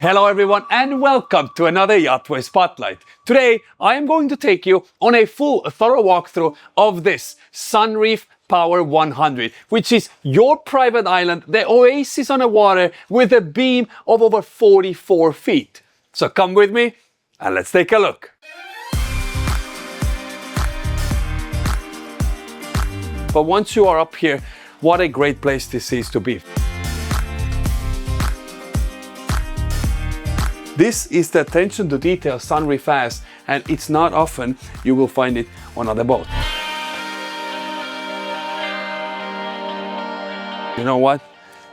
Hello everyone and welcome to another YachtWay Spotlight. Today I am going to take you on a thorough walkthrough of this Sunreef Power 100, which is your private island, the oasis on the water with a beam of over 44 feet. So come with me and let's take a look. But once you are up here, what a great place this is to be. This is the attention to detail Sunreef has, and it's not often you will find it on other boats. You know what?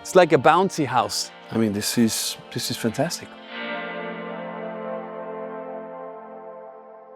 It's like a bouncy house. I mean, this is fantastic.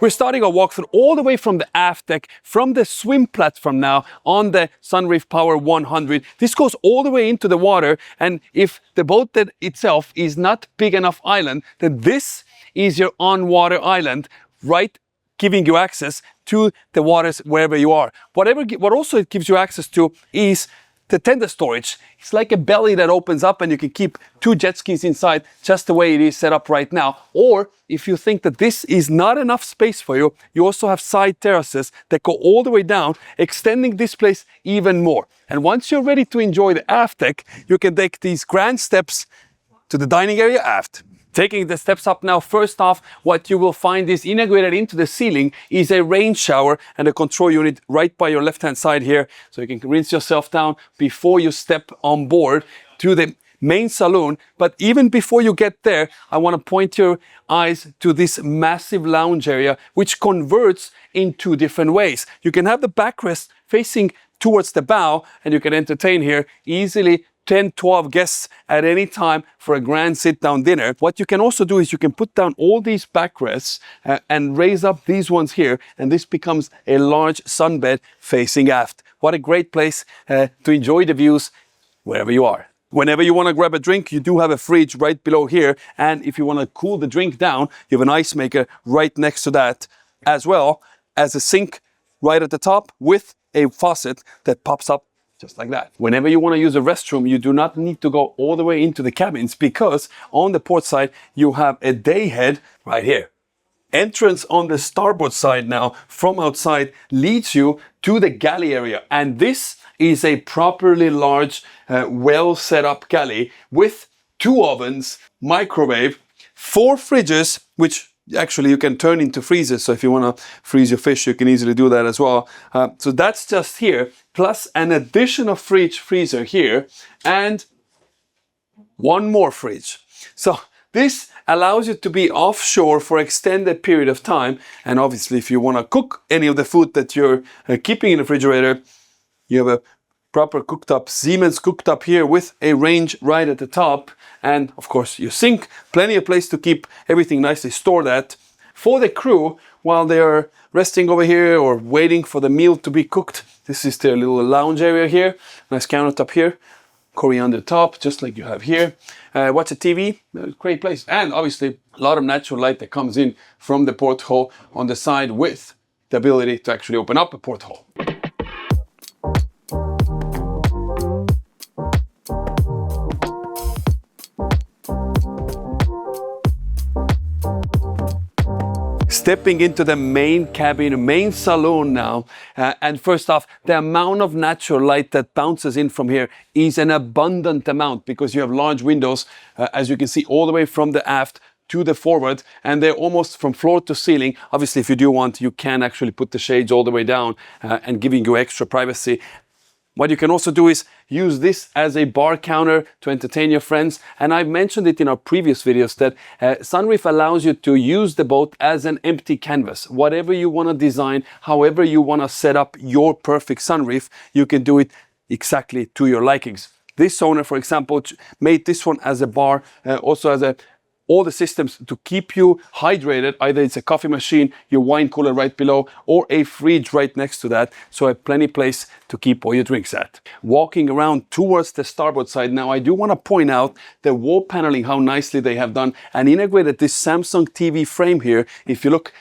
We're starting our walkthrough all the way from the aft deck, from the swim platform now on the Sunreef Power 100. This goes all the way into the water, and if the boat itself is not big enough island, then this is your on-water island, right, giving you access to the waters wherever you are. What also it gives you access to is the tender storage. It's like a belly that opens up and you can keep 2 jet skis inside, just the way it is set up right now. Or if you think that this is not enough space for you, you also have side terraces that go all the way down, extending this place even more. And once you're ready to enjoy the aft deck, you can take these grand steps to the dining area aft. Taking the steps up now, first off, what you will find is integrated into the ceiling is a rain shower and a control unit right by your left-hand side here. So you can rinse yourself down before you step on board to the main saloon. But even before you get there, I want to point your eyes to this massive lounge area, which converts in 2 different ways. You can have the backrest facing towards the bow, and you can entertain here easily 10, 12 guests at any time for a grand sit-down dinner. What you can also do is you can put down all these backrests and raise up these ones here, and this becomes a large sunbed facing aft. What a great place to enjoy the views wherever you are. Whenever you want to grab a drink, you do have a fridge right below here, and if you want to cool the drink down, you have an ice maker right next to that, as well as a sink right at the top with a faucet that pops up just like that. Whenever you want to use a restroom, you do not need to go all the way into the cabins, because on the port side, you have a day head right here. Entrance on the starboard side now from outside leads you to the galley area. And this is a properly large, well set up galley with 2 ovens, microwave, 4 fridges, which actually you can turn into freezers. So if you want to freeze your fish, you can easily do that as well. So that's just here, plus an additional freezer here and 1 more fridge. So this allows you to be offshore for extended period of time. And obviously if you want to cook any of the food that you're keeping in the refrigerator, you have a proper cooktop, Siemens cooktop here with a range right at the top. And of course your sink, plenty of place to keep everything nicely stored at. For the crew, while they are resting over here or waiting for the meal to be cooked, this is their little lounge area here. Nice countertop here, coriander top, just like you have here. Watch a TV, great place. And obviously a lot of natural light that comes in from the porthole on the side with the ability to actually open up a porthole. Stepping into the main cabin, main saloon now, and first off, the amount of natural light that bounces in from here is an abundant amount, because you have large windows, as you can see, all the way from the aft to the forward, and they're almost from floor to ceiling. Obviously, if you do want, you can actually put the shades all the way down and giving you extra privacy. What you can also do is use this as a bar counter to entertain your friends. And I've mentioned it in our previous videos that Sunreef allows you to use the boat as an empty canvas. Whatever you want to design, however you want to set up your perfect Sunreef, you can do it exactly to your likings. This owner, for example, made this one as a bar, also as all the systems to keep you hydrated. Either it's a coffee machine, your wine cooler right below, or a fridge right next to that. So a plenty place to keep all your drinks at. Walking around towards the starboard side now, I do want to point out the wall paneling, how nicely they have done and integrated this Samsung TV frame here. If you look,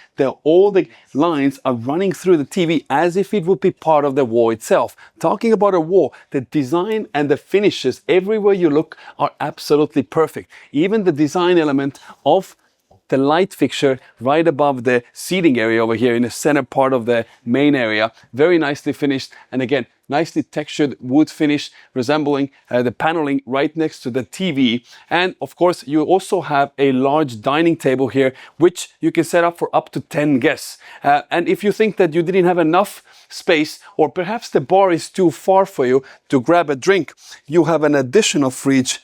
all the lines are running through the TV as if it would be part of the wall itself. Talking about a wall, the design and the finishes everywhere you look are absolutely perfect. Even the design elements element of the light fixture right above the seating area over here in the center part of the main area. Very nicely finished, and again, nicely textured wood finish resembling the paneling right next to the TV. And of course, you also have a large dining table here, which you can set up for up to 10 guests. And if you think that you didn't have enough space, or perhaps the bar is too far for you to grab a drink, you have an additional fridge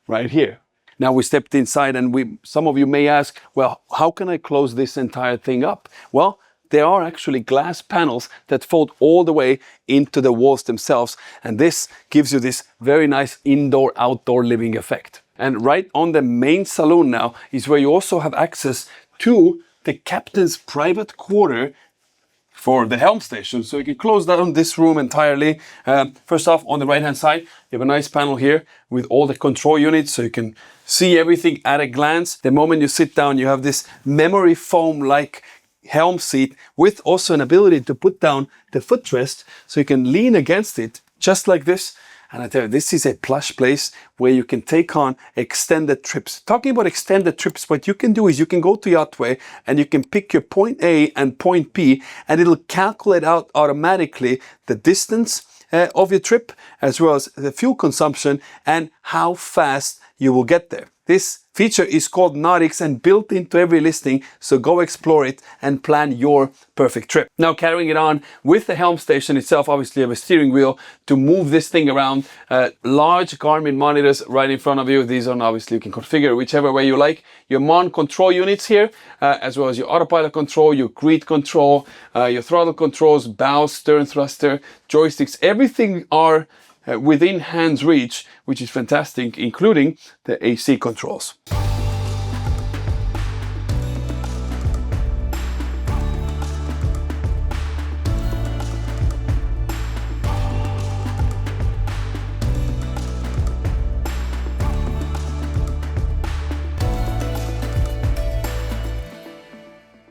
right here. Now we stepped inside, and some of you may ask, well, how can I close this entire thing up? Well, there are actually glass panels that fold all the way into the walls themselves, and this gives you this very nice indoor-outdoor living effect. And right on the main saloon now is where you also have access to the captain's private quarter for the helm station. So you can close down this room entirely. First off, on the right hand side, you have a nice panel here with all the control units, so you can see everything at a glance. The moment you sit down, you have this memory foam like helm seat with also an ability to put down the footrest, so you can lean against it just like this. And I tell you, this is a plush place where you can take on extended trips. Talking about extended trips, what you can do is you can go to YachtWay and you can pick your point A and point B, and it'll calculate out automatically the distance of your trip, as well as the fuel consumption and how fast you will get there. This feature is called Nautics and built into every listing, so go explore it and plan your perfect trip. Now, carrying it on with the helm station itself, obviously you have a steering wheel to move this thing around. Large Garmin monitors right in front of you. These are obviously you can configure whichever way you like. Your MON control units here, as well as your autopilot control, your grid control, your throttle controls, bow, stern thruster, joysticks, everything are within hand's reach, which is fantastic, including the AC controls.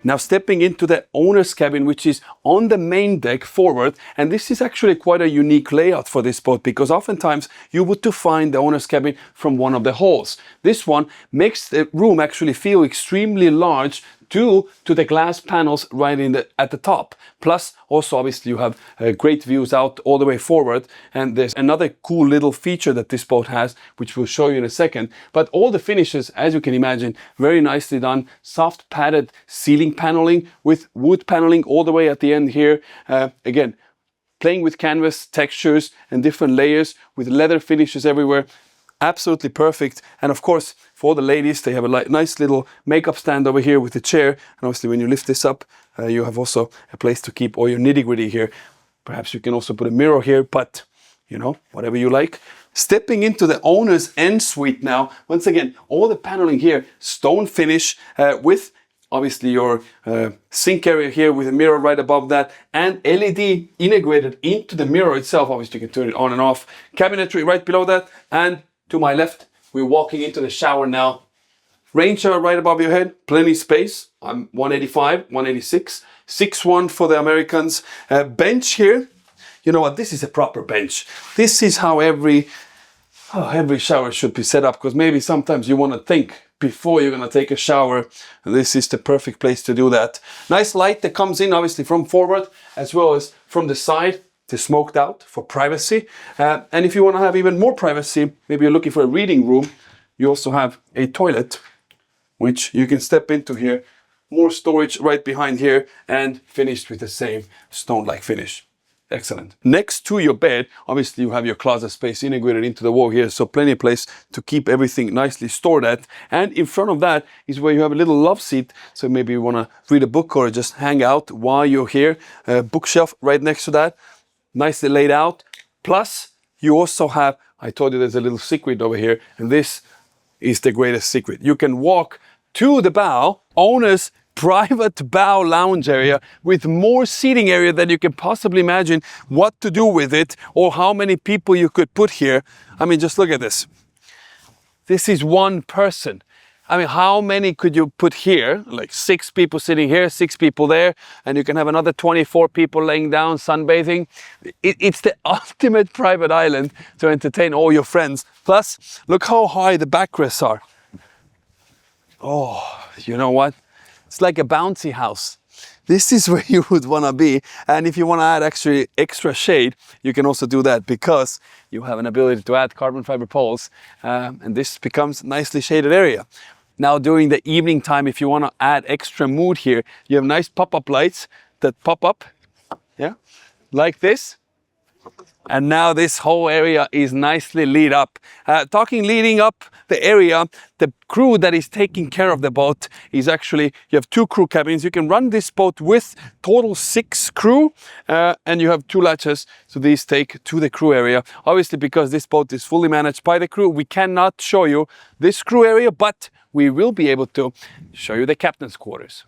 Now stepping into the owner's cabin, which is on the main deck forward, and this is actually quite a unique layout for this boat, because oftentimes you would to find the owner's cabin from one of the halls. This one makes the room actually feel extremely large due to the glass panels right at the top. Plus, also obviously you have great views out all the way forward, and there's another cool little feature that this boat has, which we'll show you in a second. But all the finishes, as you can imagine, very nicely done. Soft padded ceiling paneling with wood paneling all the way at the end here. Again, playing with canvas textures and different layers with leather finishes everywhere. Absolutely perfect. And of course, for the ladies, they have a nice little makeup stand over here with a chair. And obviously when you lift this up, you have also a place to keep all your nitty-gritty here. Perhaps you can also put a mirror here, but you know, whatever you like. Stepping into the owner's end suite now. Once again, all the paneling here, stone finish with obviously your sink area here with a mirror right above that, and LED integrated into the mirror itself. Obviously you can turn it on and off. Cabinetry right below that, and to my left, we're walking into the shower now. Rain shower right above your head, plenty space. I'm 185, 186, 6'1" for the Americans. Bench here. You know what? This is a proper bench. This is how every shower should be set up, because maybe sometimes you want to think before you're going to take a shower. This is the perfect place to do that. Nice light that comes in obviously from forward as well as from the side. To smoked out for privacy. And if you want to have even more privacy, maybe you're looking for a reading room, you also have a toilet, which you can step into here. More storage right behind here, and finished with the same stone-like finish. Excellent. Next to your bed, obviously you have your closet space integrated into the wall here, so plenty of place to keep everything nicely stored at. And in front of that is where you have a little love seat, so maybe you want to read a book or just hang out while you're here. Bookshelf right next to that. Nicely laid out. Plus, you also have, I told you there's a little secret over here, and this is the greatest secret. You can walk to the bow, owner's private bow lounge area with more seating area than you can possibly imagine what to do with it or how many people you could put here. I mean, just look at this. This is one person. I mean, how many could you put here? Like 6 people sitting here, 6 people there, and you can have another 24 people laying down, sunbathing. It's the ultimate private island to entertain all your friends. Plus, look how high the backrests are. Oh, you know what? It's like a bouncy house. This is where you would want to be. And if you want to add actually extra shade, you can also do that because you have an ability to add carbon fiber poles, and this becomes a nicely shaded area. Now during the evening time, if you want to add extra mood here, you have nice pop-up lights that pop up, yeah, like this. And now this whole area is nicely lit up. Leading up the area, the crew that is taking care of the boat is actually, you have 2 crew cabins. You can run this boat with total 6 crew, and you have 2 latches. So these take to the crew area. Obviously, because this boat is fully managed by the crew, we cannot show you this crew area, but we will be able to show you the captain's quarters.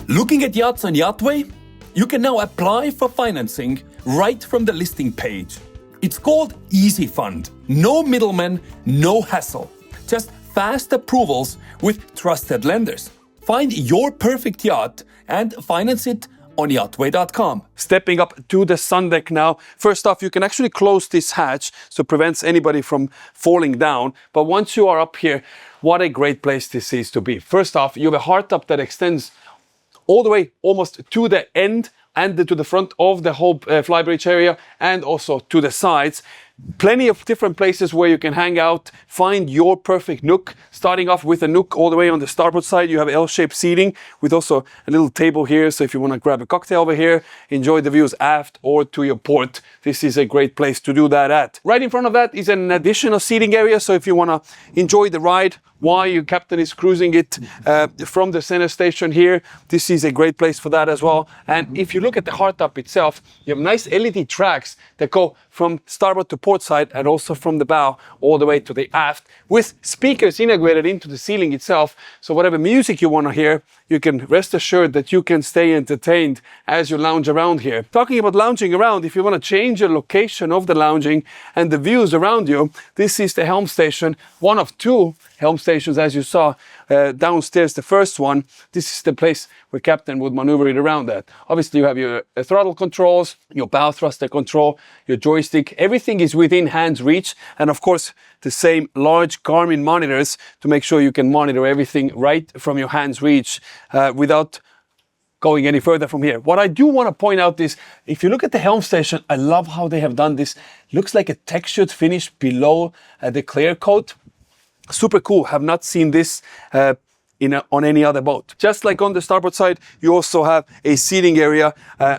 Looking at yachts on YachtWay? You can now apply for financing right from the listing page. It's called Easy Fund. No middlemen, no hassle. Just fast approvals with trusted lenders. Find your perfect yacht and finance it on YachtWay.com. Stepping up to the sun deck now. First off, you can actually close this hatch so it prevents anybody from falling down. But once you are up here, what a great place this is to be. First off, you have a hardtop that extends all the way almost to the end and to the front of the whole flybridge area, and also to the sides. Plenty of different places where you can hang out, find your perfect nook. Starting off with a nook all the way on the starboard side, you have L-shaped seating with also a little table here. So if you want to grab a cocktail over here, enjoy the views aft or to your port, this is a great place to do that at. Right in front of that is an additional seating area. So if you want to enjoy the ride while your captain is cruising it from the center station here, this is a great place for that as well. And if you look at the hardtop itself, you have nice LED tracks that go from starboard to port side and also from the bow all the way to the aft, with speakers integrated into the ceiling itself. So whatever music you want to hear, you can rest assured that you can stay entertained as you lounge around here. Talking about lounging around, if you want to change your location of the lounging and the views around you, this is the helm station, one of 2 helm stations, as you saw downstairs, the first one. This is the place where captain would maneuver it around at. Obviously, you have your throttle controls, your bow thruster control, your joystick. Everything is within hand's reach. And of course, the same large Garmin monitors to make sure you can monitor everything right from your hand's reach without going any further from here. What I do want to point out is, if you look at the helm station, I love how they have done this. Looks like a textured finish below the clear coat. Super cool. Have not seen this on any other boat. Just like on the starboard side, you also have a seating area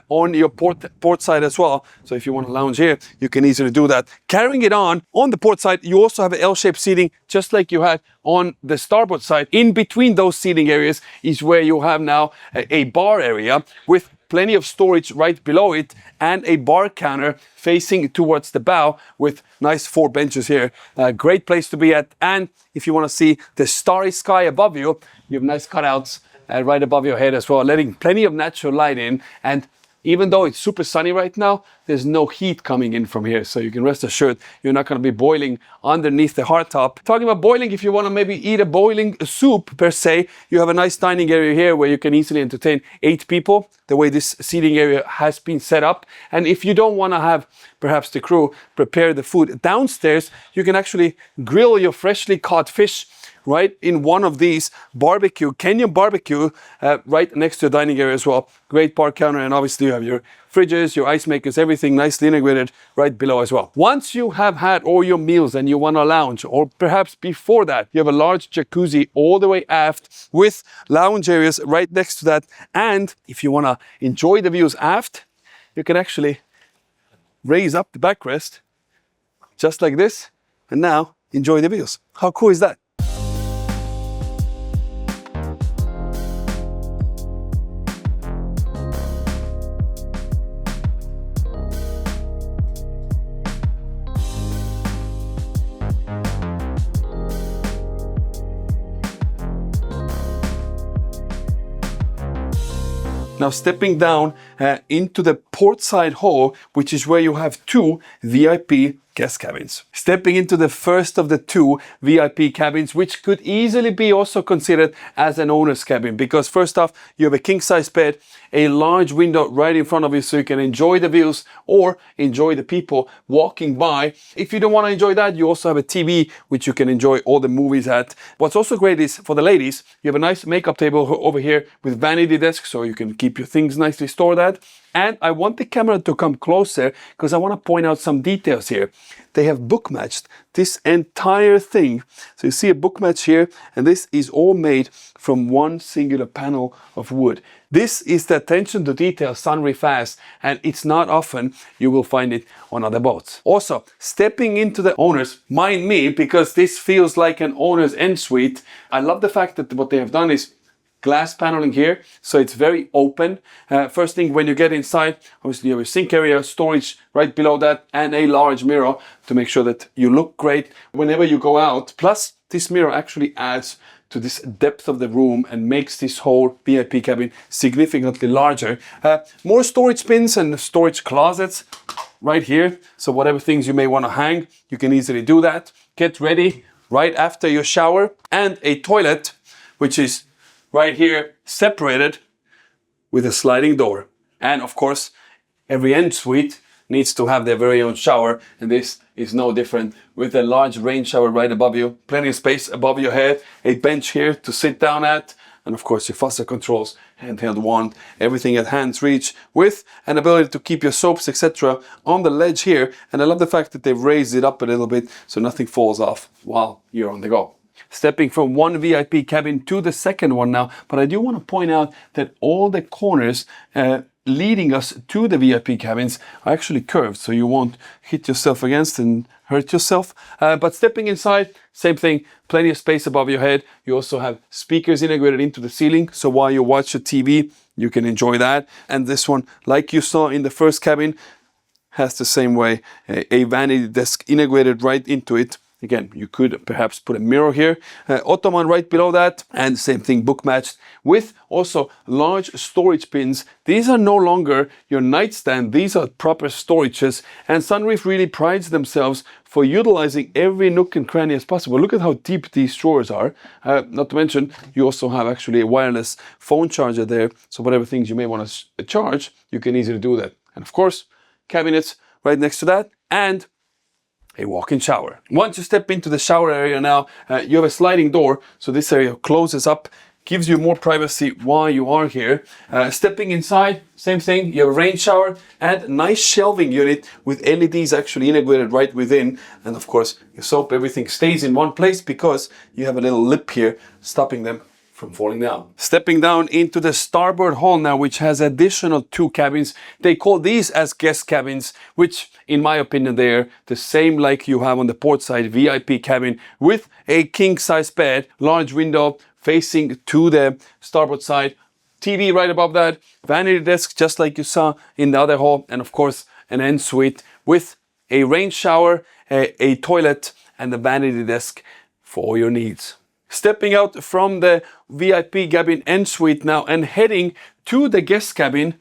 on your port side as well. So if you want to lounge here, you can easily do that. Carrying it on the port side, you also have an L-shaped seating, just like you had on the starboard side. In between those seating areas is where you have now a bar area with plenty of storage right below it, and a bar counter facing towards the bow with nice 4 benches here. Great place to be at. And if you want to see the starry sky above you, you have nice cutouts right above your head as well, letting plenty of natural light in. And even though it's super sunny right now, there's no heat coming in from here. So you can rest assured you're not going to be boiling underneath the hardtop. Talking about boiling, if you want to maybe eat a boiling soup per se, you have a nice dining area here where you can easily entertain 8 people, the way this seating area has been set up. And if you don't want to have perhaps the crew prepare the food downstairs, you can actually grill your freshly caught fish right in one of these Canyon barbecue right next to the dining area as well. Great bar counter, and obviously you have your fridges, your ice makers, everything nicely integrated right below as well. Once you have had all your meals and you want to lounge, or perhaps before that, you have a large jacuzzi all the way aft with lounge areas right next to that. And if you want to enjoy the views aft, you can actually raise up the backrest just like this, and now enjoy the views. How cool is that? Now stepping down into the port side hall, which is where you have 2 VIP guest cabins. Stepping into the first of the two VIP cabins, which could easily be also considered as an owner's cabin, because first off, you have a king size bed, a large window right in front of you so you can enjoy the views or enjoy the people walking by. If you don't want to enjoy that, you also have a TV which you can enjoy all the movies at. What's also great is for the ladies, you have a nice makeup table over here with vanity desk so you can keep your things nicely stored at. And I want the camera to come closer because I want to point out some details here. They have book matched this entire thing. So you see a book match here, and this is all made from one singular panel of wood. This is the attention to detail Sunreef has, and it's not often you will find it on other boats. Also, stepping into the owners, mind me, because this feels like an owner's en suite. I love the fact that what they have done is glass paneling here, so it's very open. First thing, when you get inside, obviously you have a sink area, storage right below that, and a large mirror to make sure that you look great whenever you go out. Plus, this mirror actually adds to this depth of the room and makes this whole VIP cabin significantly larger. More storage bins and storage closets right here, so whatever things you may want to hang, you can easily do that. Get ready right after your shower, and a toilet, which is right here, separated with a sliding door. And of course, every en suite needs to have their very own shower, and this is no different, with a large rain shower right above you, plenty of space above your head, a bench here to sit down at, and of course your faucet controls, handheld wand, everything at hand's reach, with an ability to keep your soaps, etc. on the ledge here. And I love the fact that they've raised it up a little bit so nothing falls off while you're on the go. Stepping from one VIP cabin to the second one now, but I do want to point out that all the corners leading us to the VIP cabins are actually curved, so you won't hit yourself against and hurt yourself. But stepping inside, same thing, plenty of space above your head. You also have speakers integrated into the ceiling, so while you watch your TV, you can enjoy that. And this one, like you saw in the first cabin, has the same way, a vanity desk integrated right into it. Again, you could perhaps put a mirror here, ottoman right below that, and same thing, book matched, with also large storage bins. These are no longer your nightstand, these are proper storages, and Sunreef really prides themselves for utilizing every nook and cranny as possible. Look at how deep these drawers are. Not to mention, you also have actually a wireless phone charger there, so whatever things you may want to charge, you can easily do that. And of course, cabinets right next to that, and a walk-in shower. Once you step into the shower area now, you have a sliding door, so this area closes up, gives you more privacy while you are here. Stepping inside, same thing, you have a rain shower and a nice shelving unit with LEDs actually integrated right within. And of course, your soap, everything stays in one place because you have a little lip here stopping them from falling down. Stepping down into the starboard hall now, which has additional two cabins. They call these as guest cabins, which in my opinion, they're the same like you have on the port side VIP cabin, with a king size bed, large window facing to the starboard side, TV right above that, vanity desk just like you saw in the other hall, and of course an en suite with a rain shower, a toilet, and a vanity desk for all your needs. Stepping out from the VIP cabin en suite now and heading to the guest cabin,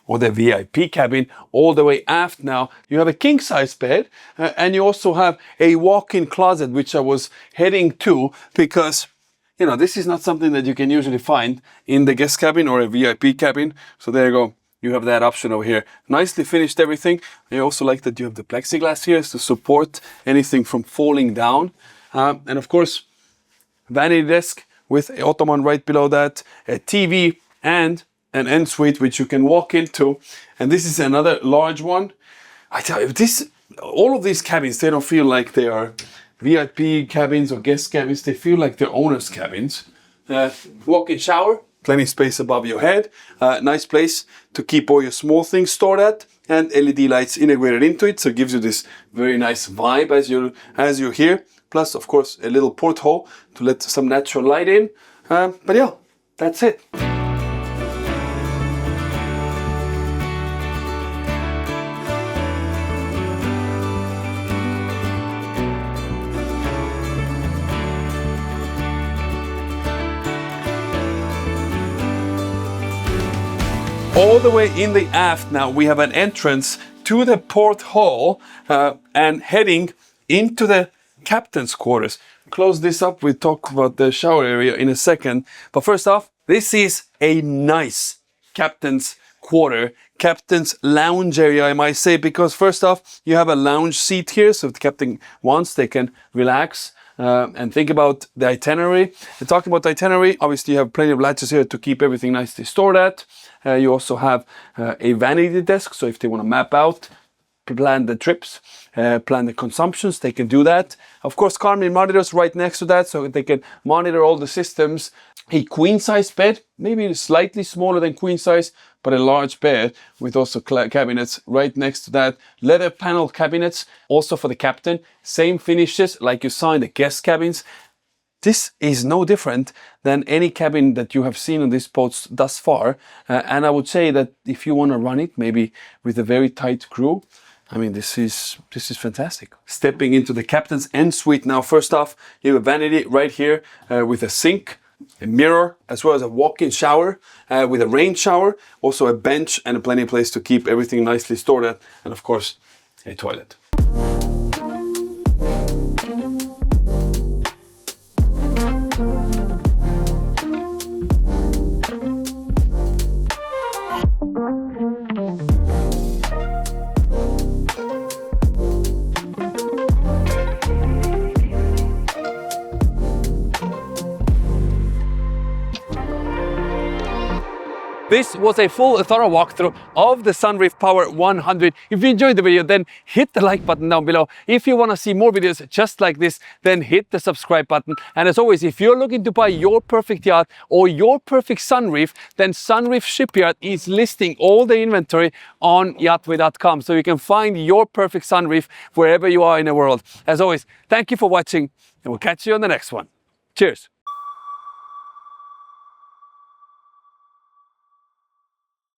or the VIP cabin, all the way aft now, you have a king size bed, and you also have a walk-in closet, which I was heading to because, you know, this is not something that you can usually find in the guest cabin or a VIP cabin. So there you go. You have that option over here. Nicely finished everything. I also like that you have the plexiglass here to support anything from falling down. And of course, vanity desk with an ottoman right below that, a TV, and an en suite which you can walk into. And this is another large one. I tell you, all of these cabins, they don't feel like they are VIP cabins or guest cabins. They feel like they're owners' cabins. Walk-in shower, plenty space above your head. Nice place to keep all your small things stored at, and LED lights integrated into it, so it gives you this very nice vibe as you're here. Plus, of course, a little porthole to let some natural light in. But yeah, that's it. All the way in the aft now, we have an entrance to the port hall and heading into the captain's quarters. Close this up, we'll talk about the shower area in a second. But first off, this is a nice captain's quarter, captain's lounge area, I might say, because first off, you have a lounge seat here, so if the captain wants, they can relax and think about the itinerary. And talking about the itinerary, obviously you have plenty of latches here to keep everything nicely stored at. You also have a vanity desk, so if they want to map out, plan the trips, plan the consumptions, they can do that. Of course, Garmin monitors right next to that, so they can monitor all the systems. A queen size bed, maybe slightly smaller than queen size, but a large bed with also cabinets right next to that. Leather panel cabinets, also for the captain. Same finishes like you saw in the guest cabins. This is no different than any cabin that you have seen on these boats thus far. And I would say that if you want to run it, maybe with a very tight crew, I mean, this is fantastic. Stepping into the captain's end suite now. First off, you have a vanity right here with a sink, a mirror, as well as a walk-in shower with a rain shower, also a bench and plenty of place to keep everything nicely stored at, and of course, a toilet. This was a full thorough walkthrough of the Sunreef Power 100. If you enjoyed the video, then hit the like button down below. If you want to see more videos just like this, then hit the subscribe button. And as always, if you're looking to buy your perfect yacht or your perfect Sunreef, then Sunreef Shipyard is listing all the inventory on YachtWay.com. So you can find your perfect Sunreef wherever you are in the world. As always, thank you for watching, and we'll catch you on the next one. Cheers.